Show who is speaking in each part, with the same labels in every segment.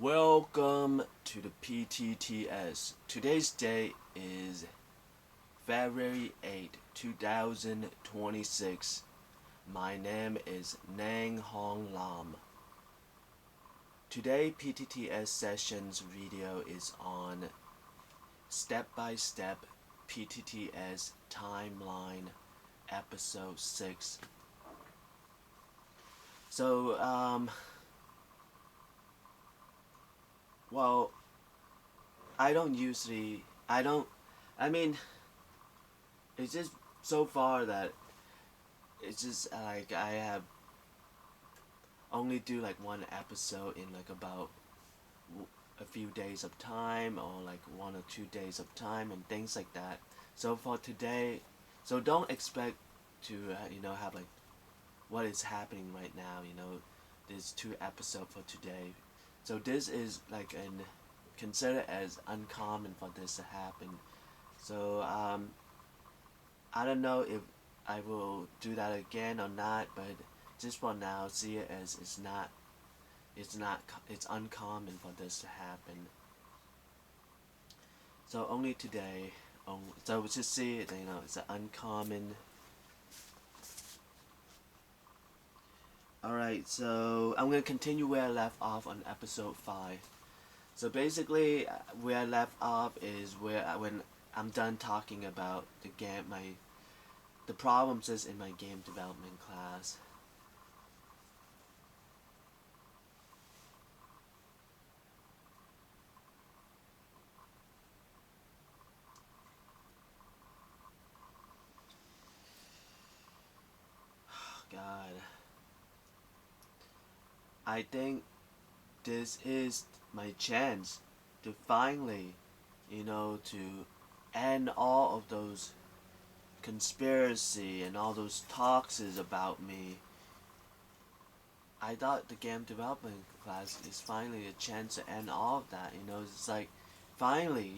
Speaker 1: Welcome to the PTTS. Today's date is February 8, 2026. My name is Nang Hong Lam. Today PTTS sessions video is on step-by-step PTTS timeline episode 6. So, well, I mean, it's just so far that it's just like I have only do like one episode in like about a few days of time, or like 1 or 2 days of time and things like that. So for today, so don't expect to have like what is happening right now. There's 2 episodes for today. So this is like considered as uncommon for this to happen. So I don't know if I will do that again or not, but just for now, see it as it's uncommon for this to happen. So only today, so just see it, it's an uncommon. Alright, so I'm gonna continue where I left off on episode 5. So basically, where I left off is when I'm done talking about the problems is in my game development class. God, I think this is my chance to finally, to end all of those conspiracy and all those talks about me. I thought the game development class is finally a chance to end all of that. It's like finally,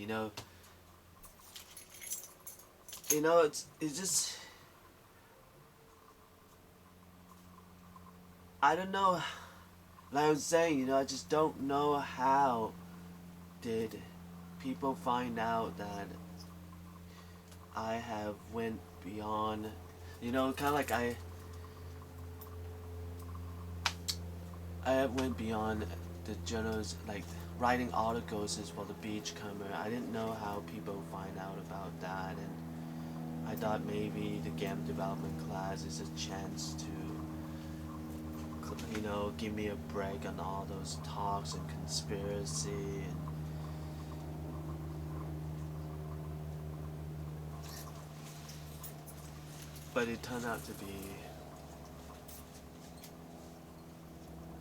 Speaker 1: it's just, I don't know. Like I was saying, I just don't know how did people find out that I have went beyond, kind of like I have went beyond the journals, like writing articles is for the Beachcomber. I didn't know how people find out about that, and I thought maybe the game development class is a chance to, give me a break on all those talks and conspiracy and but it turned out to be,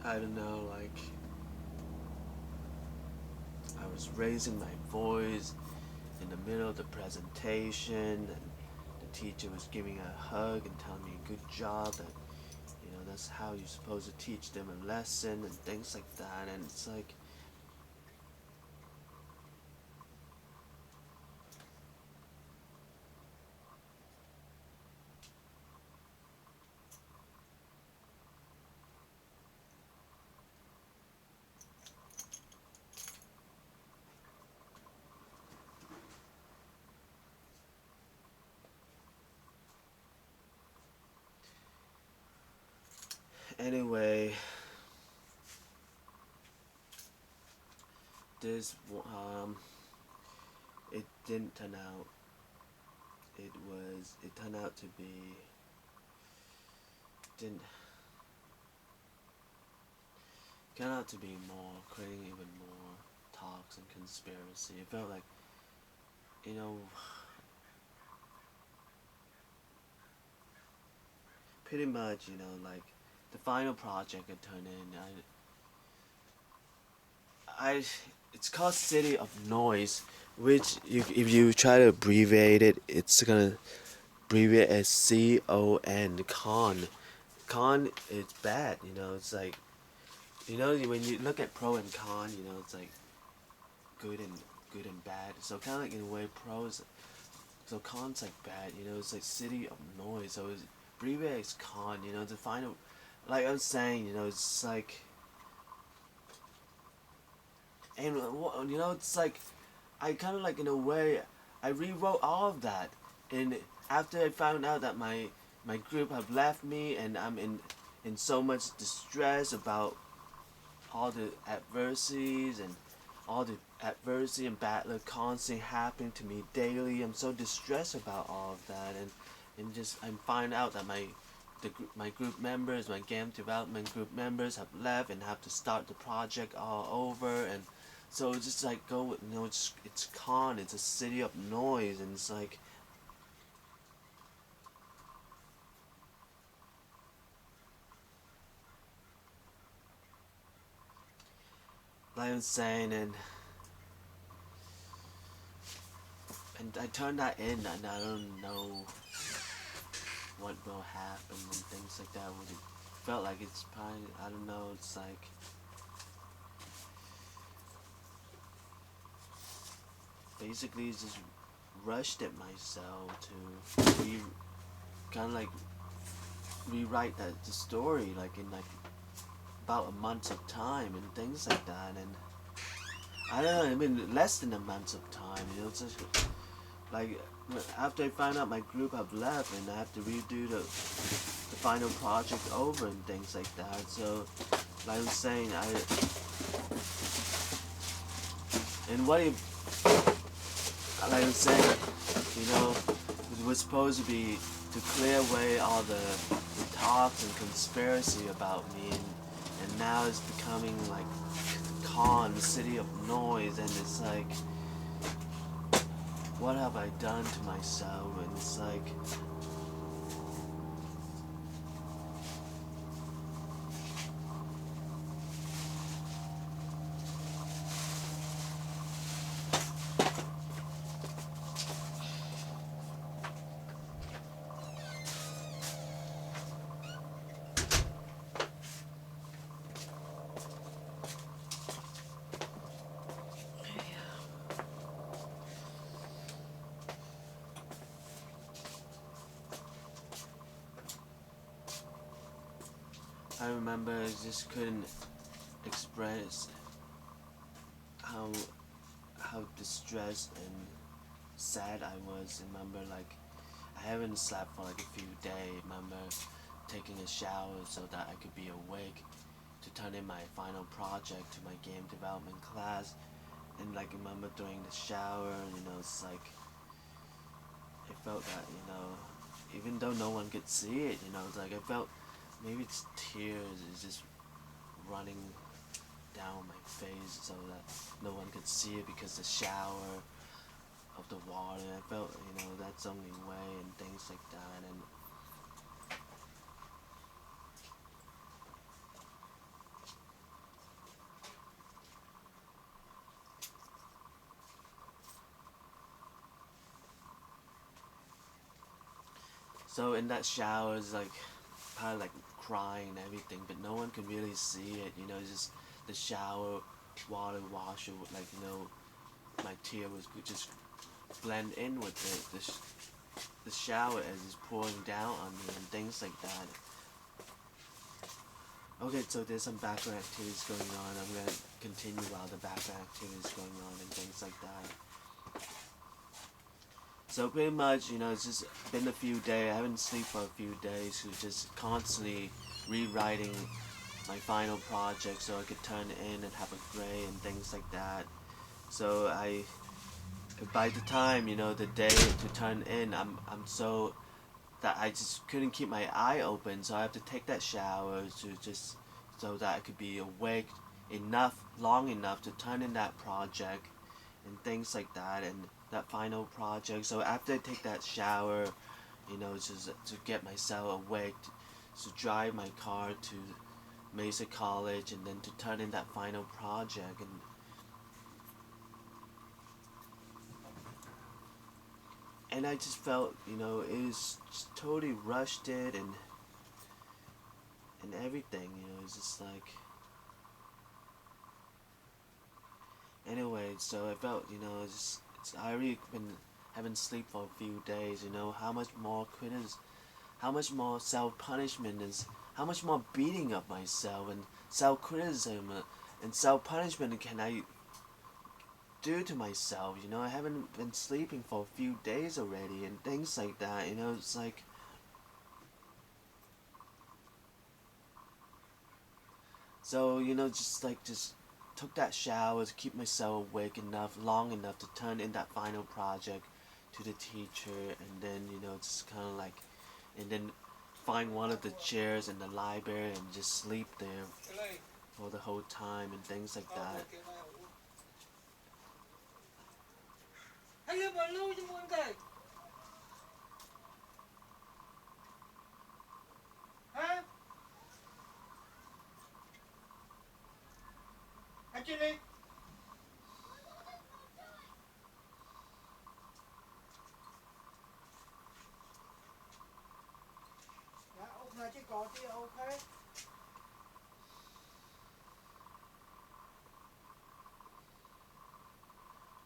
Speaker 1: I don't know, like I was raising my voice in the middle of the presentation, and the teacher was giving a hug and telling me good job, that that's how you're supposed to teach them a lesson and things like that. And it's like, anyway, this it didn't turn out. It turned out to be didn't turned out to be more, creating even more talks and conspiracy. It felt like, pretty much, like the final project I turned in, it's called City of Noise, which if you try to abbreviate it, it's gonna abbreviate as CON. Con is bad, it's like, when you look at pro and con, it's like good and bad. So kind of like in a way, pros, so con's like bad, it's like City of Noise. So it's abbreviated as con, the final, like I was saying, it's like, And you know, it's like I kind of like in a way I rewrote all of that, and after I found out that my group have left me and I'm in so much distress about all the adversities and all the adversity and bad luck constantly happening to me daily. I'm so distressed about all of that, and just I find out that my group members, my game development group members have left and have to start the project all over, and so it's just like go, you know, it's con, it's a city of noise, and it's like I'm saying, and I turned that in, and I don't know what will happen and things like that. Would it felt like it's probably, I don't know. It's like basically just rushed it myself to kind of like rewrite the story like in like about a month of time and things like that. And I don't know, I mean less than a month of time. You know, it's just like after I find out my group have left and I have to redo the final project over and things like that. So like I'm saying, I and what if, like I'm saying, you know, it was supposed to be to clear away all the talks and conspiracy about me, and now it's becoming like con, the city of noise, and it's like, what have I done to myself? And it's like, I remember I just couldn't express how distressed and sad I was. Remember, like I haven't slept for like a few days. Remember taking a shower so that I could be awake to turn in my final project to my game development class. And like remember during the shower, you know, it's like I felt that, you know, even though no one could see it, you know, it's like I felt maybe it's tears is just running down my face so that no one could see it because the shower of the water. I felt, you know, that's the only way and things like that. And so in that shower, it's like kind of like crying and everything, but no one can really see it. You know, it's just the shower water washer, like, you know, my tear was just blend in with the shower as it's pouring down on me and things like that. Okay, so there's some background activities going on. I'm gonna continue while the background activities going on and things like that. So pretty much, you know, it's just been a few days. I haven't slept for a few days. So just constantly rewriting my final project so I could turn it in and have a grade and things like that. So by the time, you know, the day to turn in, I'm so that I just couldn't keep my eye open. So I have to take that shower to just so that I could be awake long enough to turn in that project and things like that, and that final project. So after I take that shower, you know, just to get myself awake, to drive my car to Mesa College, and then to turn in that final project, and I just felt, you know, it was just totally rushed it and everything, you know, it's just like, anyway, so I felt, you know, I already been haven't sleep for a few days, you know, how much more self-punishment is, how much more beating of myself and self-criticism and self-punishment can I do to myself. You know, I haven't been sleeping for a few days already and things like that. You know, it's like, so you know, just took that shower to keep myself awake enough, long enough to turn in that final project to the teacher, and then you know, just kind of like, and then find one of the chairs in the library and just sleep there for the whole time and things like that.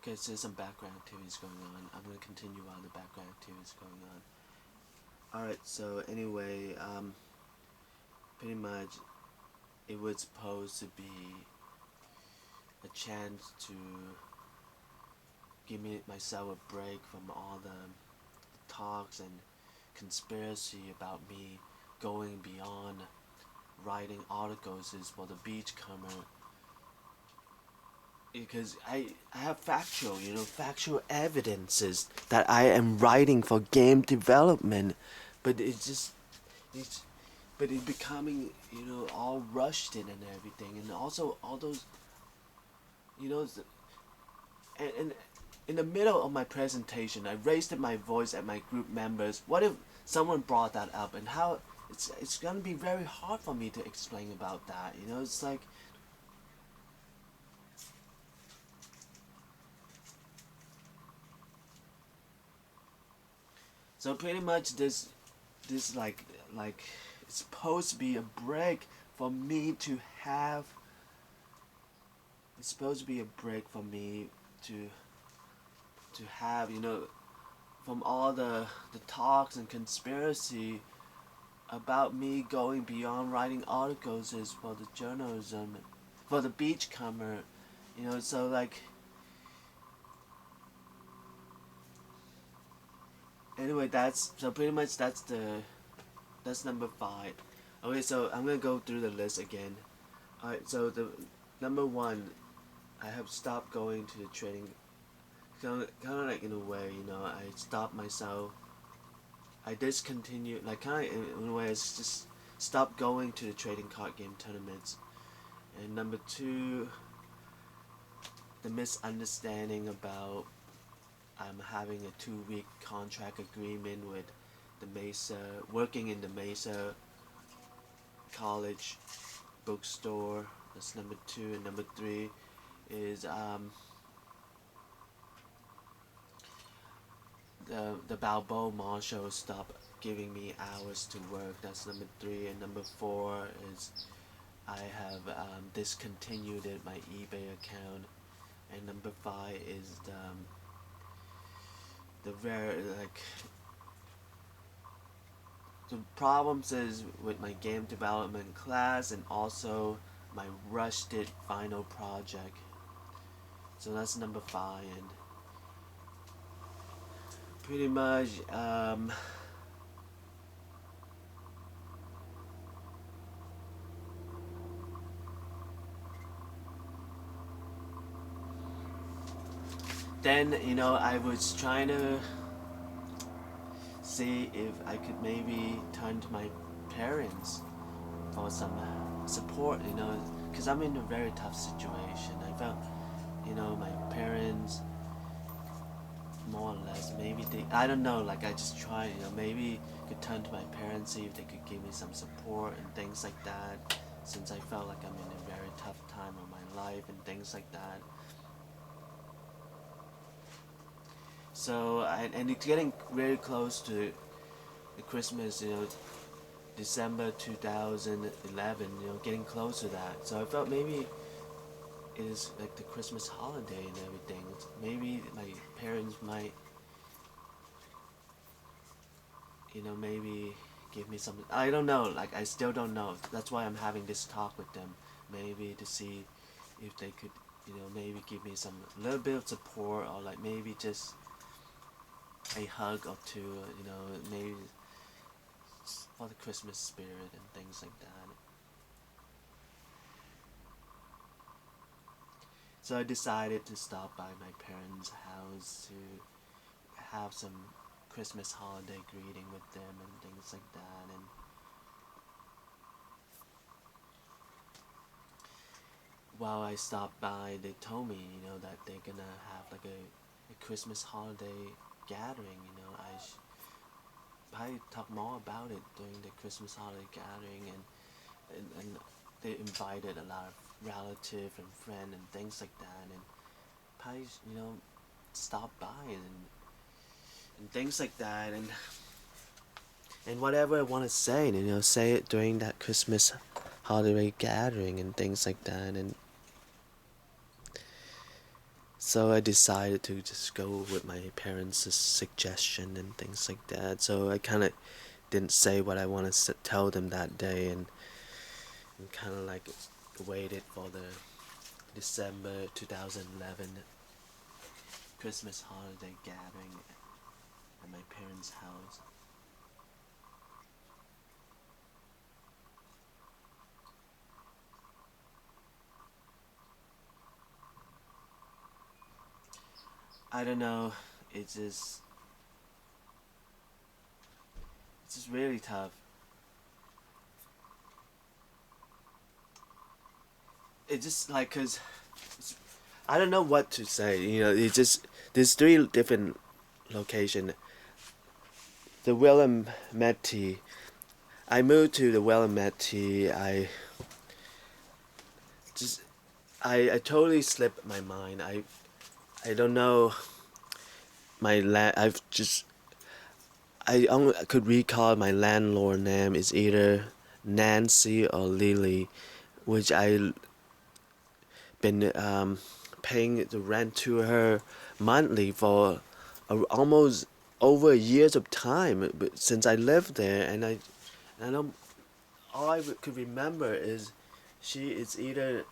Speaker 1: Okay, so there's some background activities going on. I'm gonna continue while the background activities going on. Alright, so anyway, pretty much it was supposed to be a chance to give me myself a break from all the talks and conspiracy about me going beyond writing articles is for the beachcomber, because I have factual, you know, factual evidences that I am writing for game development, but it's but it's becoming, you know, all rushed in and everything, and also all those, you know, and in the middle of my presentation I raised my voice at my group members. What if someone brought that up, and how it's gonna be very hard for me to explain about that, you know, it's like, so pretty much this like it's supposed to be a break for me to have, it's supposed to be a break for me to have, you know, from all the talks and conspiracy about me going beyond writing articles is for the journalism, for the beachcomber, you know, so like, anyway, that's, so pretty much that's number 5. Okay, so I'm gonna go through the list again. Alright, so the number 1, I have stopped going to the trading, kind of like, in a way, you know, I stopped myself, I discontinued, like kind of in a way, I just stopped going to the trading card game tournaments. And number 2, the misunderstanding about I'm having a 2-week contract agreement with the Mesa, working in the Mesa College bookstore. That's number 2, and number 3 is the Balboa Marshal stopped giving me hours to work. That's number 3, and number 4 is I have discontinued my eBay account, and number 5 is the very, like, the problems is with my game development class and also my rushed it final project. So that's number 5, and pretty much then, you know, I was trying to see if I could maybe turn to my parents for some support, you know, because I'm in a very tough situation. I felt, you know, my parents, more or less, maybe they, I don't know, like, I just tried, you know, maybe could turn to my parents, see if they could give me some support and things like that, since I felt like I'm in a very tough time of my life and things like that. So, and it's getting very close to the Christmas, you know, December 2011, you know, getting close to that. So I felt maybe it is like the Christmas holiday and everything. Maybe my parents might, you know, maybe give me some. I don't know. Like, I still don't know. That's why I'm having this talk with them. Maybe to see if they could maybe give me some little bit of support, or like maybe just a hug or two, maybe for the Christmas spirit and things like that. So I decided to stop by my parents' house to have some Christmas holiday greeting with them and things like that. And while I stopped by, they told me, that they're gonna have like a Christmas holiday gathering. I talk more about it during the Christmas holiday gathering, and they invited a lot of relative and friend and things like that, and I stop by and things like that, and whatever I want to say, say it during that Christmas holiday gathering and things like that. And so I decided to just go with my parents' suggestion and things like that. So I kind of didn't say what I want to tell them that day, and kind of like waited for the December 2011 Christmas holiday gathering at my parents' house. I don't know. It's just it's just really tough. It's just like, cause I don't know what to say. It's just there's three different location. The Willamette. I moved to the Willamette. Just I totally slipped my mind. I don't know my I've just I only could recall my landlord name is either Nancy or Lily, which I been paying the rent to her monthly for almost over years of time, but since I lived there. And I'm, all I could remember is she is either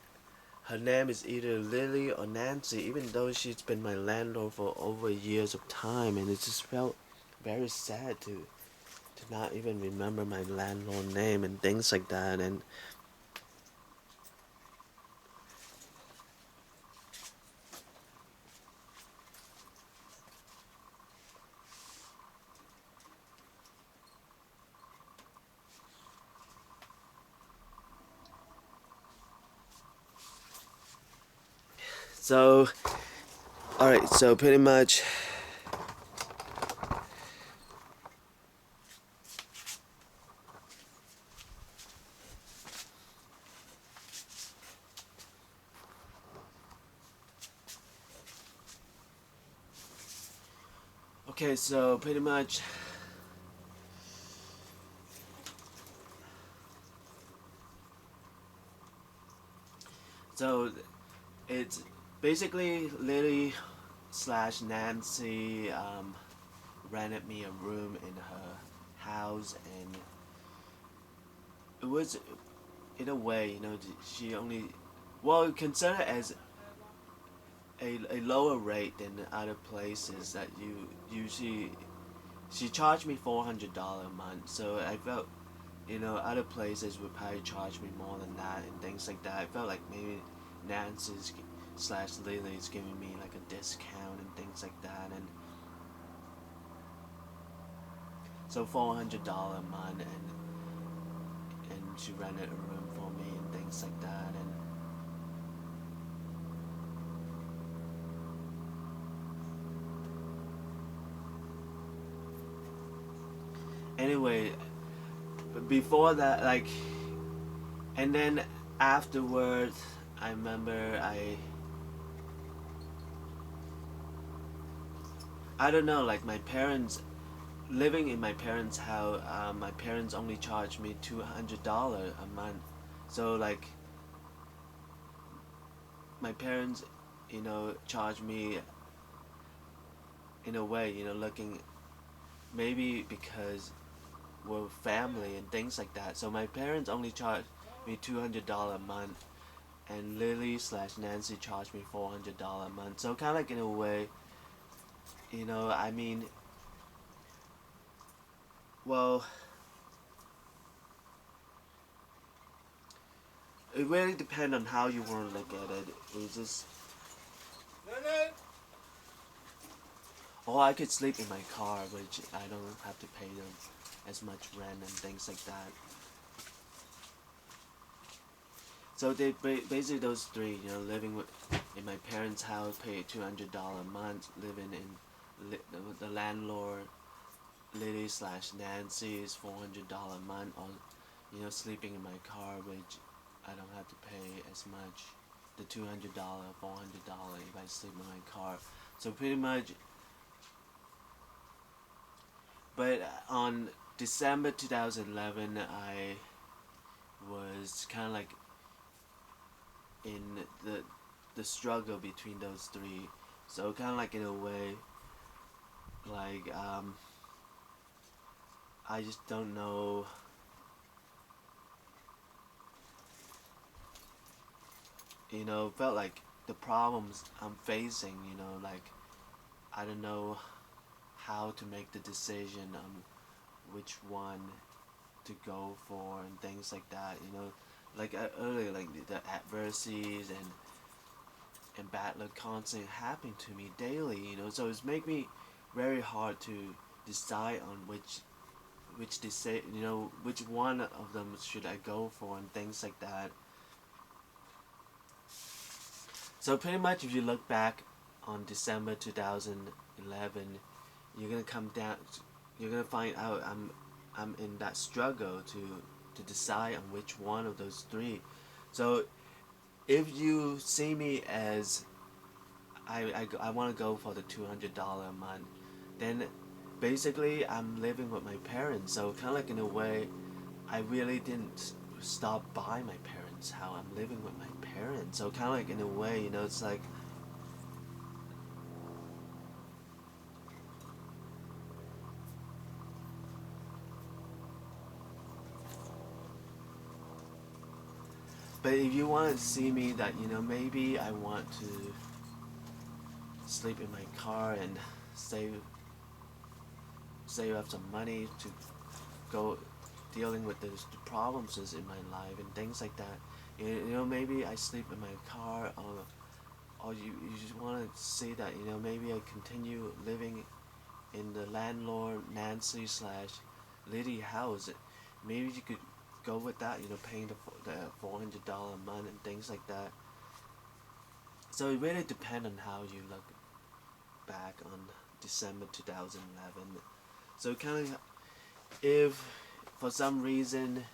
Speaker 1: her name is either Lily or Nancy, even though she's been my landlord for over years of time. And it just felt very sad to not even remember my landlord name and things like that. And so, alright, so pretty much. Okay, so pretty much. So it's basically Lily slash Nancy rented me a room in her house, and it was, in a way, she only, well, consider it as a lower rate than other places that you usually. She charged me $400 a month, so I felt, other places would probably charge me more than that and things like that. I felt like maybe Nancy's slash Lily's giving me like a discount and things like that, and so $400 a month, and she rented a room for me and things like that. And anyway, but before that, like, and then afterwards, I remember I don't know, like my parents, living in my parents' house, my parents only charged me $200 a month. So like my parents, charged me in a way, looking, maybe because we're family and things like that. So my parents only charged me $200 a month, and Lily slash Nancy charged me $400 a month. So kind of like in a way, I mean, well, it really depends on how you want to look at it. It's just, or I could sleep in my car, which I don't have to pay them as much rent and things like that. So they basically those three, living in my parents' house, pay $200 a month, living in the landlord, Lily slash Nancy is $400 a month, or sleeping in my car, which I don't have to pay as much, the $200, $400 if I sleep in my car. So pretty much, but on December 2011, I was kind of like in the struggle between those three. So kind of like in a way, like I just don't know. Felt like the problems I'm facing. Like I don't know how to make the decision on which one to go for and things like that. Like earlier, like the adversities and bad luck constantly happen to me daily. So it's make me very hard to decide on which decide which one of them should I go for and things like that. So pretty much, if you look back on December 2011, you're gonna come down. You're gonna find out I'm in that struggle to decide on which one of those three. So if you see me as I want to go for the $200 a month, then basically I'm living with my parents. So kind of like in a way, I really didn't stop by my parents' house. I'm living with my parents. So kind of like in a way, it's like. But if you want to see me that maybe I want to sleep in my car and save up some money to go dealing with the problems is in my life and things like that. Maybe I sleep in my car, or you just want to say that maybe I continue living in the landlord Nancy slash Liddy house. Maybe you could go with that. Paying the $400 a month and things like that. So it really depends on how you look back on December 2011. So kind of, if for some reason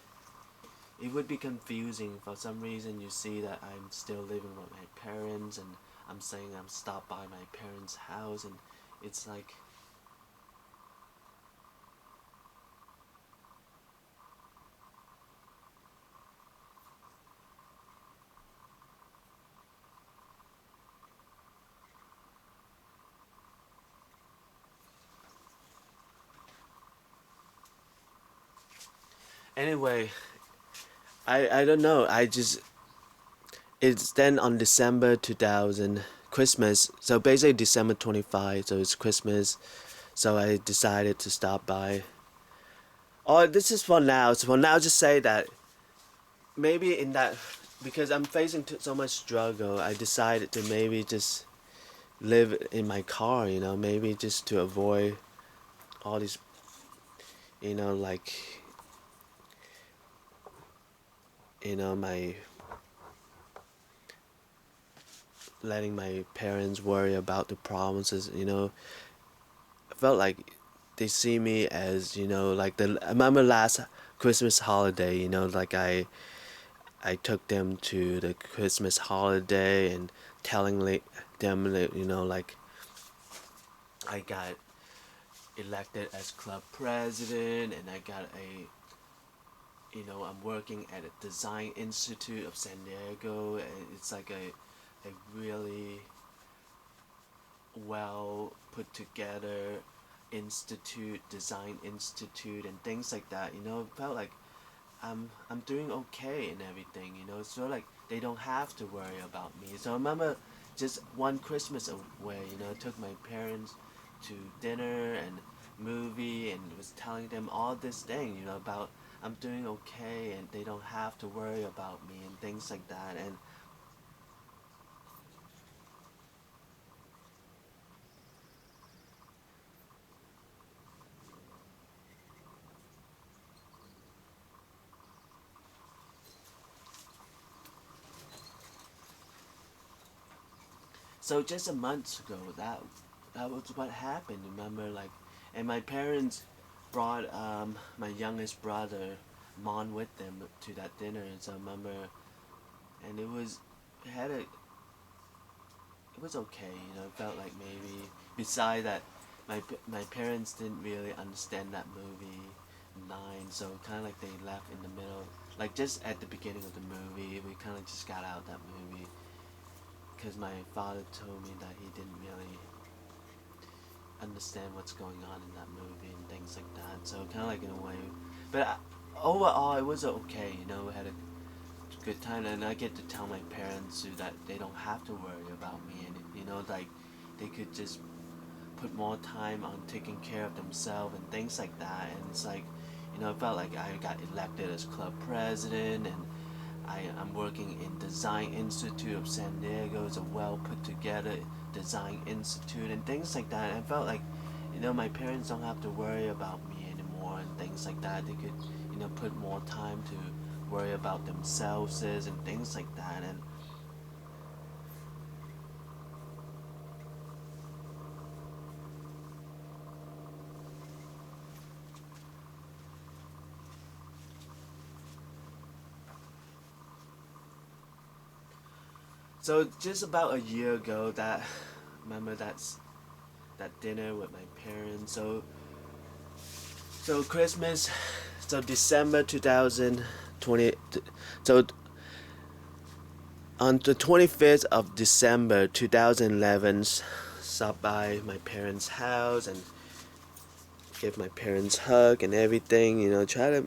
Speaker 1: it would be confusing. For some reason you see that I'm still living with my parents and I'm saying I'm stopped by my parents' house, and it's like. Anyway, I don't know. It's then on December 2000, Christmas. So basically December 25, so it's Christmas. So I decided to stop by. Oh, this is for now. So for now, just say that maybe in that, because I'm facing so much struggle, I decided to maybe just live in my car, maybe just to avoid all these, like, my letting my parents worry about the problems is, I felt like they see me as, like I remember last Christmas holiday, like I took them to the Christmas holiday and telling them that, like I got elected as club president, and I got I'm working at a design institute of San Diego, and it's like a really well put together institute, design institute, and things like that. It felt like I'm doing okay and everything, you know. So like they don't have to worry about me. So I remember just one Christmas away, you know, I took my parents to dinner and movie and was telling them all this thing, you know, about I'm doing okay and they don't have to worry about me and things like that. And so just a month ago, that was what happened. Remember, like, and my parents brought my youngest brother, Mon, with them to that dinner. And so I remember, and it had a, it was okay. You know, it felt like maybe beside that, my parents didn't really understand that movie Nine, so kind of like they left in the middle, like just at the beginning of the movie. We kind of just got out that movie because my father told me that he didn't really understand what's going on in that movie and things like that. So kind of like in a way, but overall it was okay. You know, we had a good time, and I get to tell my parents too that they don't have to worry about me, and you know, like they could just put more time on taking care of themselves and things like that. And it's like, you know, I felt like I got elected as club president, and I'm working in Design Institute of San Diego. It's a well put together design institute and things like that. And I felt like, you know, my parents don't have to worry about me anymore and things like that. They could, you know, put more time to worry about themselves and things like that. And so just about a year ago, that remember that dinner with my parents. So Christmas, so December 2020. So on the 25th of December 2011, stopped by my parents' house and give my parents a hug and everything. You know, try to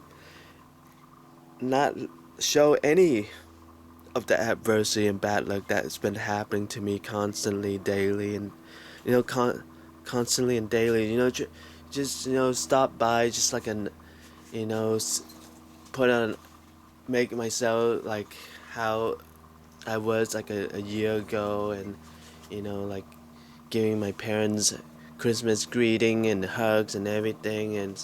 Speaker 1: not show any of the adversity and bad luck that's been happening to me constantly, daily, and you know, constantly and daily. You know, just you know, stop by, just like an, you know, put on, make myself like how I was like a year ago, and you know, like giving my parents Christmas greeting and hugs and everything, and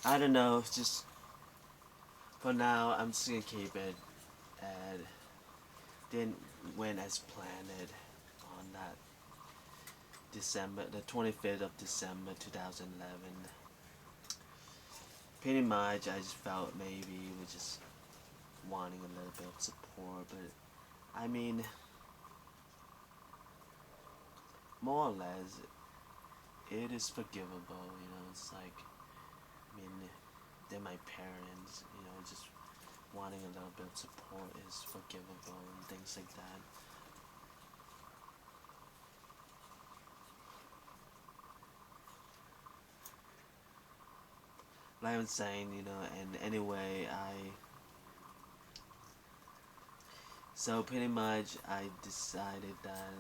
Speaker 1: I don't know, just for now I'm just gonna keep it and didn't went as planned on that December, the 25th of December 2011. Pretty much, I just felt maybe we just wanting a little bit of support, but I mean, more or less, it is forgivable. You know, it's like, I mean, they're my parents. You know, just wanting a little bit of support is forgivable and things like that. Like I was saying, you know, and anyway, so pretty much I decided that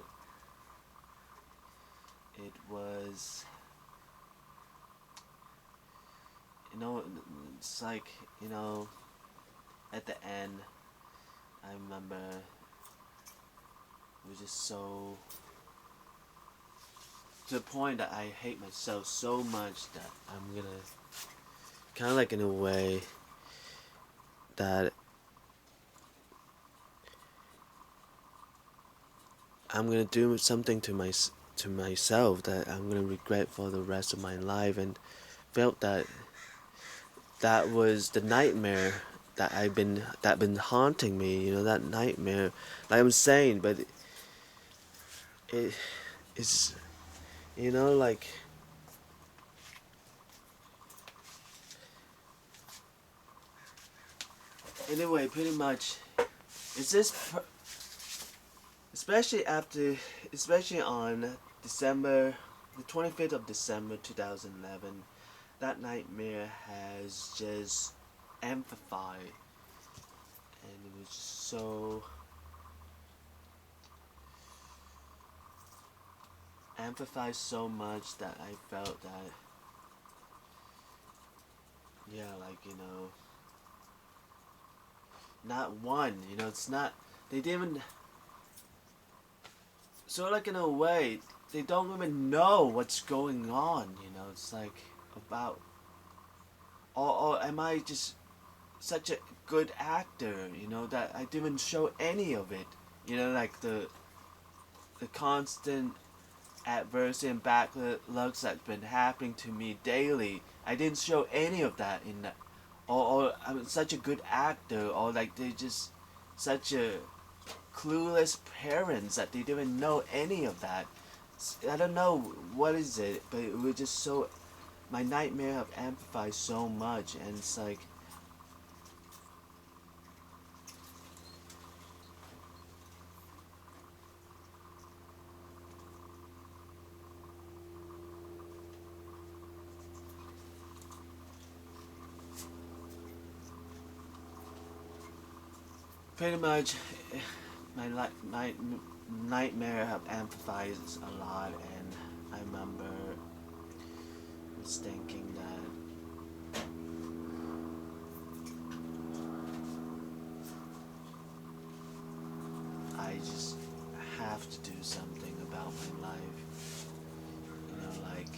Speaker 1: it was, you know, it's like, you know, at the end, I remember it was just so, to the point that I hate myself so much that I'm gonna, kind of like in a way that I'm gonna do something to myself that I'm gonna regret for the rest of my life, and felt that that was the nightmare that been haunting me. You know, that nightmare. Like I'm saying, but it it's, you know, like, anyway, pretty much it's just especially after, especially on December the 25th of December 2011, that nightmare has just amplified, and it was just so amplified so much that I felt that, yeah, like, you know, not one, you know, it's not, they didn't even, so like in a way, they don't even know what's going on, you know, it's like about, or am I just such a good actor, you know, that I didn't show any of it, you know, like the constant adversity and backlogs that's been happening to me daily. I didn't show any of that in that, or I'm such a good actor, or like they just such a clueless parents that they didn't know any of that. I don't know what is it, but it was just so, my nightmare have amplified so much, and it's like, pretty much my nightmare have amplified a lot, and I remember was thinking that I just have to do something about my life. You know, like,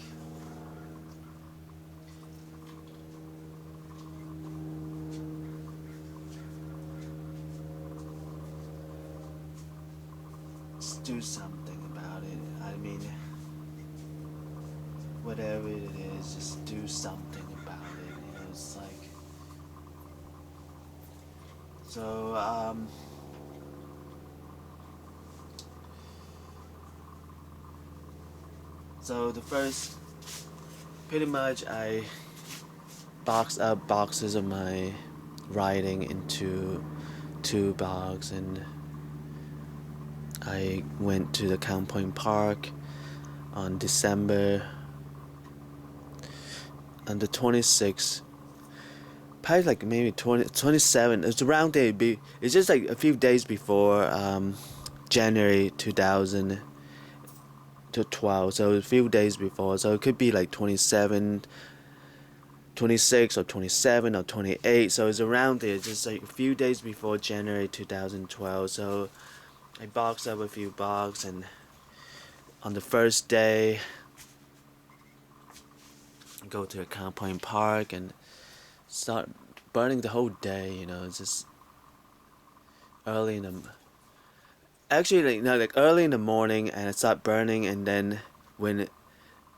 Speaker 1: just do something about it. I mean, whatever it is, just do something about it. You know, it's like, so so the first, pretty much I boxed up boxes of my writing into two bags, and I went to the Count Point Park on December on the 26th, probably like maybe 27. It's around there. It's just like a few days before January 2012. So a few days before. So it could be like 27, 26, or 27, or 28. So it's around there. Just like a few days before January 2012. So I boxed up a few boxes, and on the first day, I go to a Count Point Park and start burning the whole day. You know, it's just early in the, actually, like, no, like early in the morning, and it start burning, and then when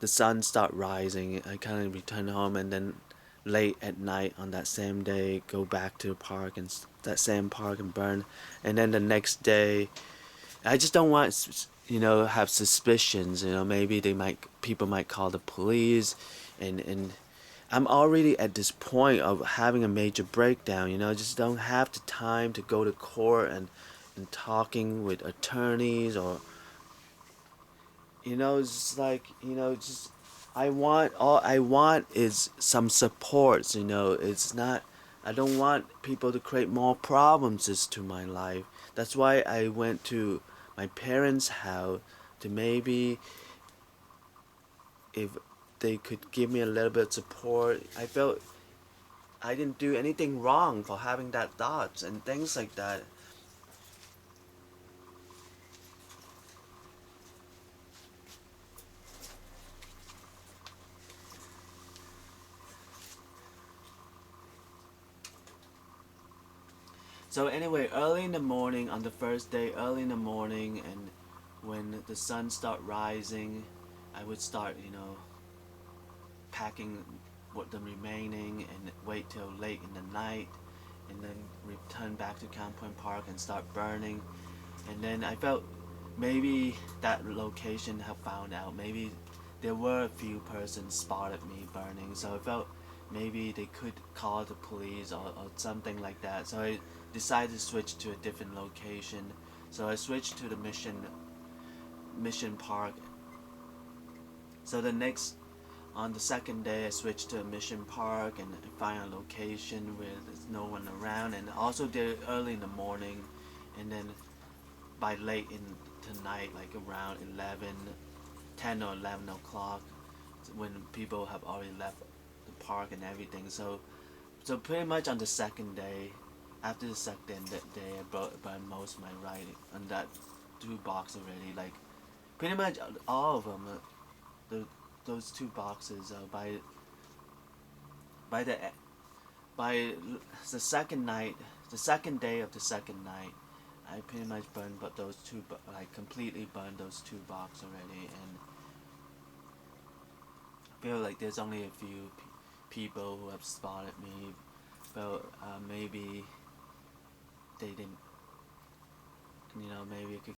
Speaker 1: the sun start rising, I kind of return home, and then late at night on that same day, go back to the park and that same park and burn, and then the next day, I just don't want, you know, have suspicions. You know, maybe people might call the police, and I'm already at this point of having a major breakdown. You know, I just don't have the time to go to court and talking with attorneys, or, you know, it's just like, you know, just all I want is some supports. You know, it's not, I don't want people to create more problems to my life. That's why I went to my parents' house, to maybe, if they could give me a little bit of support. I felt I didn't do anything wrong for having that thoughts and things like that. So anyway, early in the morning on the first day, early in the morning, and when the sun start rising, I would start, you know, packing what the remaining and wait till late in the night, and then return back to Camp Point Park and start burning. And then I felt maybe that location have found out. Maybe there were a few persons spotted me burning, so I felt maybe they could call the police or something like that. So I decided to switch to a different location. So I switched to the Mission Park. So on the second day, I switched to Mission Park and I find a location where there's no one around, and also there early in the morning, and then by late in tonight, like around 10 or 11 o'clock, when people have already left the park and everything. So pretty much on the second day, after the second day, I burned most of my writing on that 2 box already. Like pretty much all of them, those 2 boxes. By the by the second night, the second day of the second night, I pretty much burned, but like completely burned those 2 boxes already, and I feel like there's only a few people who have spotted me, but maybe they didn't. Maybe I could